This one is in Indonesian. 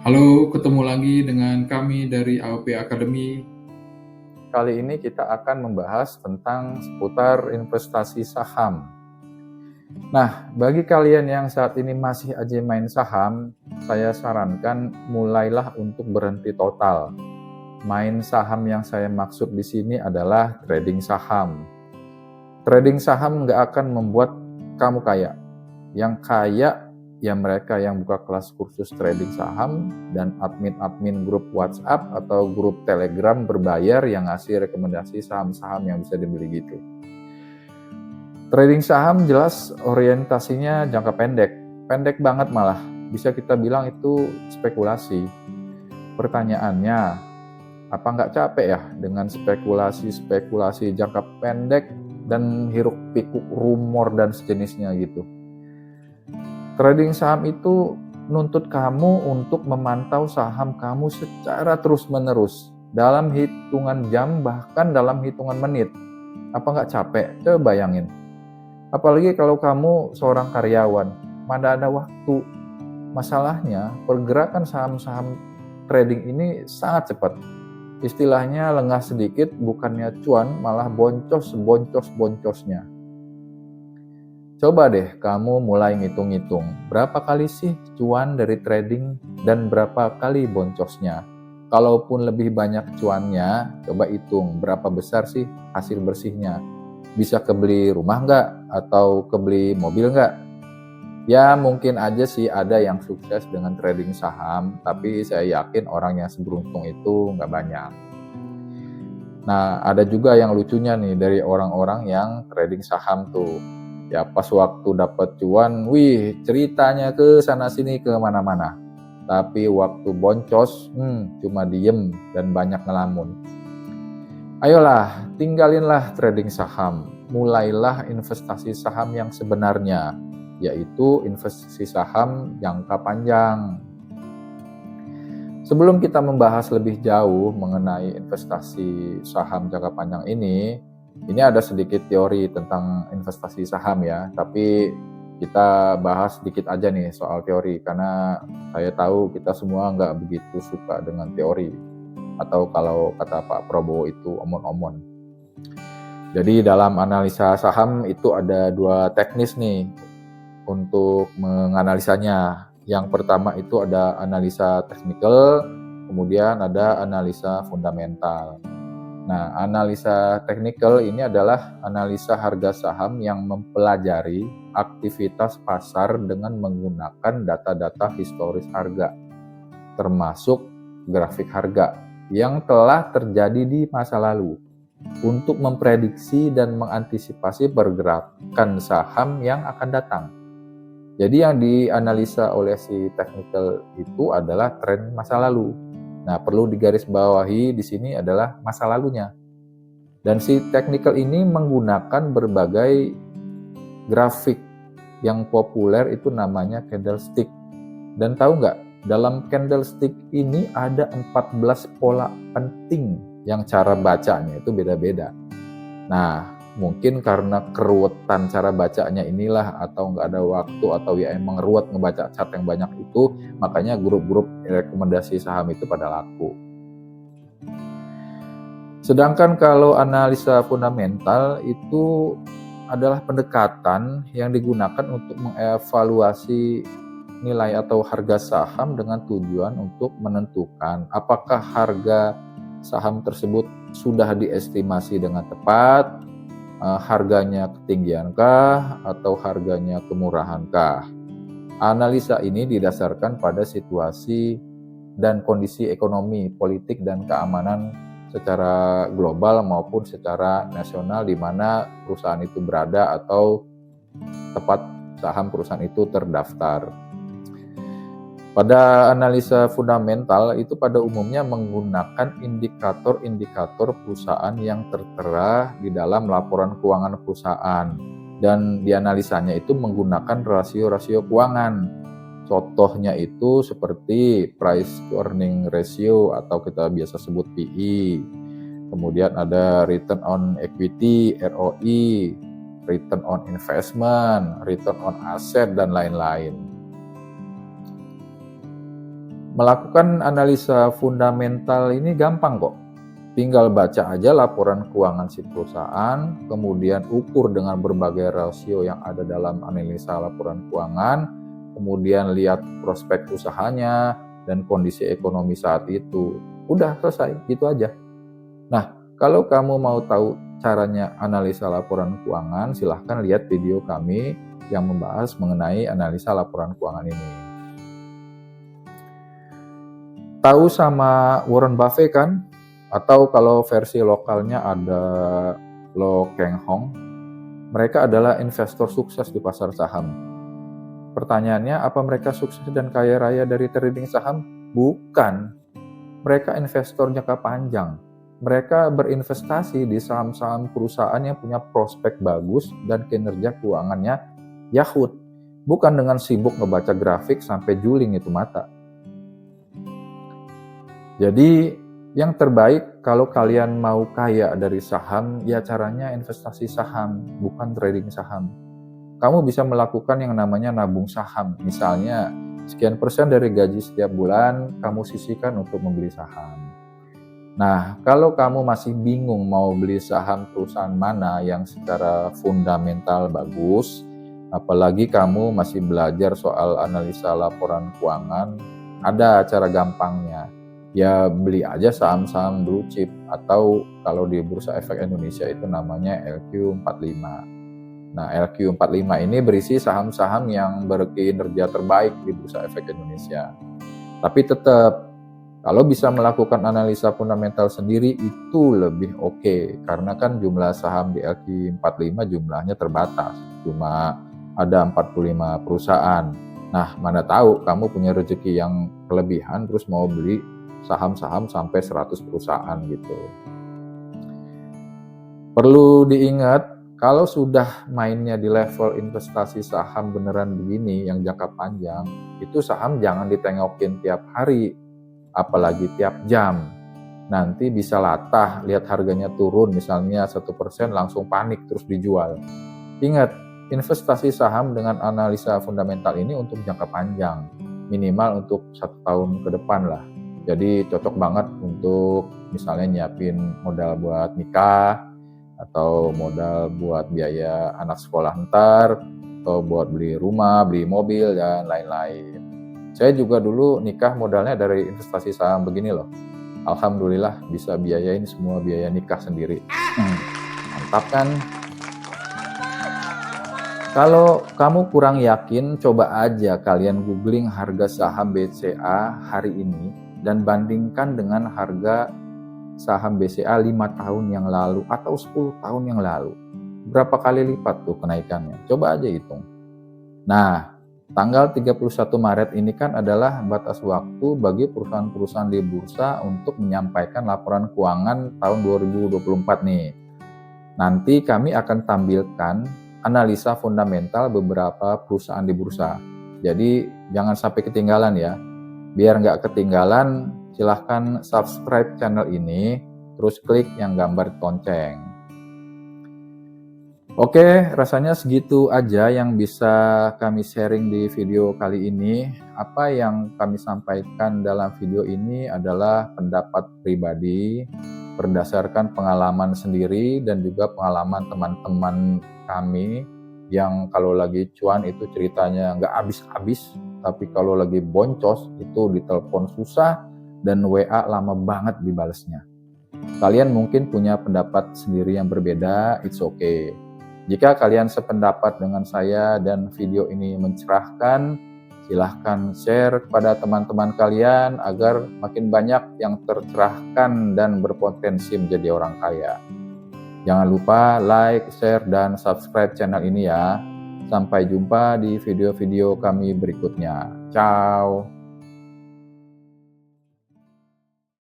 Halo, ketemu lagi dengan kami dari AOP Academy. Kali ini kita akan membahas tentang seputar investasi saham. Nah, bagi kalian yang saat ini masih aja main saham, saya sarankan mulailah untuk berhenti total. Main saham yang saya maksud di sini adalah trading saham. Trading saham nggak akan membuat kamu kaya. Yang kaya ya mereka yang buka kelas kursus trading saham dan admin-admin grup WhatsApp atau grup Telegram berbayar yang ngasih rekomendasi saham-saham yang bisa dibeli gitu. Trading saham jelas orientasinya jangka pendek, pendek banget malah. Bisa kita bilang itu spekulasi. Pertanyaannya, apa nggak capek ya dengan spekulasi jangka pendek dan hiruk pikuk rumor dan sejenisnya gitu? Trading saham itu nuntut kamu untuk memantau saham kamu secara terus-menerus dalam hitungan jam bahkan dalam hitungan menit. Apa nggak capek? Coba bayangin. Apalagi kalau kamu seorang karyawan, mana ada waktu. Masalahnya pergerakan saham-saham trading ini sangat cepat. Istilahnya lengah sedikit bukannya cuan malah boncos seboncos-boncosnya. Coba deh kamu mulai ngitung-ngitung, berapa kali sih cuan dari trading dan berapa kali boncosnya. Kalaupun lebih banyak cuannya, coba hitung berapa besar sih hasil bersihnya. Bisa kebeli rumah nggak? Atau kebeli mobil nggak? Ya mungkin aja sih ada yang sukses dengan trading saham, tapi saya yakin orang yang seberuntung itu nggak banyak. Nah, ada juga yang lucunya nih dari orang-orang yang trading saham tuh. Ya pas waktu dapat cuan, wih ceritanya ke sana sini ke mana-mana. Tapi waktu boncos, cuma diem dan banyak ngelamun. Ayolah, tinggalinlah trading saham. Mulailah investasi saham yang sebenarnya, yaitu investasi saham jangka panjang. Sebelum kita membahas lebih jauh mengenai investasi saham jangka panjang ini ada sedikit teori tentang investasi saham ya, tapi kita bahas sedikit aja nih soal teori, karena saya tahu kita semua nggak begitu suka dengan teori, atau kalau kata Pak Prabowo itu omon-omon. Jadi dalam analisa saham itu ada dua teknis nih untuk menganalisanya. Yang pertama itu ada analisa teknikal, kemudian ada analisa fundamental. Nah, analisa teknikal ini adalah analisa harga saham yang mempelajari aktivitas pasar dengan menggunakan data-data historis harga, termasuk grafik harga yang telah terjadi di masa lalu untuk memprediksi dan mengantisipasi pergerakan saham yang akan datang. Jadi yang dianalisa oleh si technical itu adalah tren masa lalu. Nah, perlu digarisbawahi di sini adalah masa lalunya. Dan si technical ini menggunakan berbagai grafik yang populer itu namanya candlestick. Dan tahu nggak, dalam candlestick ini ada 14 pola penting yang cara bacanya itu beda-beda. Nah, mungkin karena keruwetan cara bacanya inilah, atau nggak ada waktu, atau ya emang ruwet ngebaca chart yang banyak itu, makanya grup-grup rekomendasi saham itu pada laku. Sedangkan kalau analisa fundamental itu adalah pendekatan yang digunakan untuk mengevaluasi nilai atau harga saham dengan tujuan untuk menentukan apakah harga saham tersebut sudah diestimasi dengan tepat, harganya ketinggiankah atau harganya kemurahankah. Analisa ini didasarkan pada situasi dan kondisi ekonomi, politik, dan keamanan secara global maupun secara nasional di mana perusahaan itu berada atau tepat saham perusahaan itu terdaftar. Pada analisa fundamental itu pada umumnya menggunakan indikator-indikator perusahaan yang tertera di dalam laporan keuangan perusahaan, dan dianalisanya itu menggunakan rasio-rasio keuangan. Contohnya itu seperti price to earning ratio atau kita biasa sebut PE. Kemudian ada return on equity, ROE, return on investment, return on asset, dan lain-lain. Melakukan analisa fundamental ini gampang kok. Tinggal baca aja laporan keuangan si perusahaan, kemudian ukur dengan berbagai rasio yang ada dalam analisa laporan keuangan, kemudian lihat prospek usahanya dan kondisi ekonomi saat itu. Udah selesai, gitu aja. Nah, kalau kamu mau tahu caranya analisa laporan keuangan, silahkan lihat video kami yang membahas mengenai analisa laporan keuangan ini. Tahu sama Warren Buffett kan? Atau kalau versi lokalnya ada Lo Keng Hong. Mereka adalah investor sukses di pasar saham. Pertanyaannya, apa mereka sukses dan kaya raya dari trading saham? Bukan. Mereka investor jangka panjang. Mereka berinvestasi di saham-saham perusahaan yang punya prospek bagus dan kinerja keuangannya yahut. Bukan dengan sibuk ngebaca grafik sampai juling itu mata. Jadi yang terbaik kalau kalian mau kaya dari saham, ya caranya investasi saham, bukan trading saham. Kamu bisa melakukan yang namanya nabung saham. Misalnya, sekian persen dari gaji setiap bulan kamu sisihkan untuk membeli saham. Nah, kalau kamu masih bingung mau beli saham perusahaan mana yang secara fundamental bagus, apalagi kamu masih belajar soal analisa laporan keuangan, ada cara gampangnya. Ya beli aja saham-saham blue chip atau kalau di Bursa Efek Indonesia itu namanya LQ45. Nah, LQ45 ini berisi saham-saham yang berkinerja terbaik di Bursa Efek Indonesia. Tapi tetap, kalau bisa melakukan analisa fundamental sendiri itu lebih oke, karena kan jumlah saham di LQ45 jumlahnya terbatas, cuma ada 45 perusahaan. Nah, mana tahu kamu punya rezeki yang kelebihan terus mau beli saham-saham sampai 100 perusahaan gitu. Perlu diingat, kalau sudah mainnya di level investasi saham beneran begini yang jangka panjang, itu saham jangan ditengokin tiap hari, apalagi tiap jam. Nanti bisa latah, lihat harganya turun misalnya 1% langsung panik terus dijual. Ingat, investasi saham dengan analisa fundamental ini untuk jangka panjang, minimal untuk 1 tahun ke depan lah. Jadi cocok banget untuk misalnya nyiapin modal buat nikah, atau modal buat biaya anak sekolah ntar, atau buat beli rumah, beli mobil, dan lain-lain. Saya juga dulu nikah modalnya dari investasi saham begini loh. Alhamdulillah bisa biayain semua biaya nikah sendiri. Mantap kan? Kalau kamu kurang yakin, coba aja kalian googling harga saham BCA hari ini dan bandingkan dengan harga saham BCA 5 tahun yang lalu atau 10 tahun yang lalu. Berapa kali lipat tuh kenaikannya? Coba aja hitung. Nah, tanggal 31 Maret ini kan adalah batas waktu bagi perusahaan-perusahaan di bursa untuk menyampaikan laporan keuangan tahun 2024 nih. Nanti kami akan tampilkan analisa fundamental beberapa perusahaan di bursa. Jadi jangan sampai ketinggalan ya. Biar nggak ketinggalan, silahkan subscribe channel ini, terus klik yang gambar lonceng. Oke, rasanya segitu aja yang bisa kami sharing di video kali ini. Apa yang kami sampaikan dalam video ini adalah pendapat pribadi, berdasarkan pengalaman sendiri dan juga pengalaman teman-teman kami yang kalau lagi cuan itu ceritanya nggak habis-habis, tapi kalau lagi boncos itu ditelepon susah dan WA lama banget dibalesnya. Kalian mungkin punya pendapat sendiri yang berbeda, it's okay. Jika kalian sependapat dengan saya dan video ini mencerahkan, silahkan share kepada teman-teman kalian agar makin banyak yang tercerahkan dan berpotensi menjadi orang kaya. Jangan lupa like, share, dan subscribe channel ini ya. Sampai jumpa di video-video kami berikutnya. Ciao.